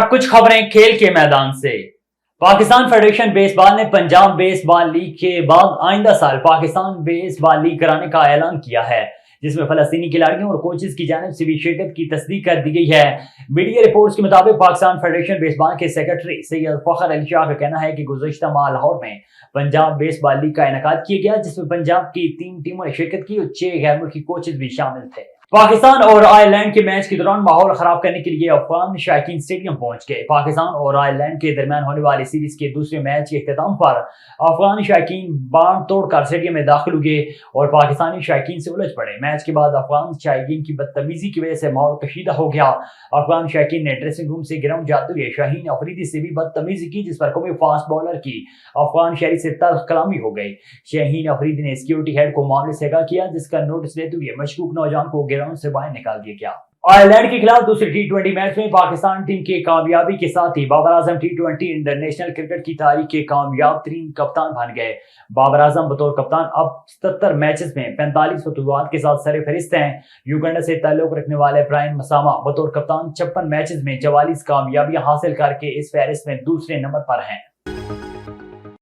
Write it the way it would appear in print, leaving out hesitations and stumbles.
अब कुछ खबरें खेल के मैदान से। पाकिस्तान फेडरेशन बेसबॉल ने पंजाब बेसबॉल लीग के बाद आइंदा साल पाकिस्तान बेसबॉल लीग कराने का ऐलान किया है, जिसमें फलस्तीनी खिलाड़ियों और कोचेस की जानिब से भी शिरकत की तस्दीक कर दी गई है। मीडिया रिपोर्ट्स के मुताबिक पाकिस्तान फेडरेशन बेसबॉल के सेक्रेटरी सैयद फखर अली शाह का कहना है कि गुज़श्ता माह लाहौर में पंजाब बेसबॉल लीग का इनेकाद किया गया, जिसमें पंजाब की 3 टीमों ने शिरकत की और 6 गैर मुल्की कोचेस भी शामिल थे। पाकिस्तान और आयरलैंड के मैच के दौरान माहौल खराब करने के लिए अफगान शायकीन स्टेडियम पहुंच गए। पाकिस्तान और आयरलैंड के दरमियान होने वाली सीरीज के दूसरे मैच के इख्तिताम पर अफगान शायकीन बांध तोड़कर स्टेडियम में दाखिल हुए और पाकिस्तानी शायकीन से उलझ पड़े। मैच के बाद अफगान शायकीन की बदतमीजी की वजह से माहौल कशीदा हो गया। अफगान शायकीन ने ड्रेसिंग रूम से ग्राउंड जाते हुए शाहीन अफरीदी से भी बदतमीजी की, जिस पर कौमी फास्ट बॉलर की अफगान शहरी से तल्ख कलामी हो गई। शाहीन अफरीदी ने सिक्योरिटी हेड को मामले से आगाह किया, जिसका नोटिस लेते हुए मशकूक नौजवान को ग्राउंड से बाहर निकाल दिया गया। आयरलैंड के खिलाफ दूसरे T20 मैच में पाकिस्तान टीम के कामयाबी के साथ ही Babar Azam T20 international cricket की तारीख के कामयाब तरीन कप्तान बन गए। बाबर आजम बतौर कप्तान अब 77 मैचेस में 45 फतवात के साथ सरफहरिस्त हैं। युगांडा से ताल्लुक रखने वाले ब्रायन मसामा बतौर कप्तान 56 मैचेस में 44 कामयाबियां हासिल करके इस फहरिस्त में दूसरे नंबर पर हैं।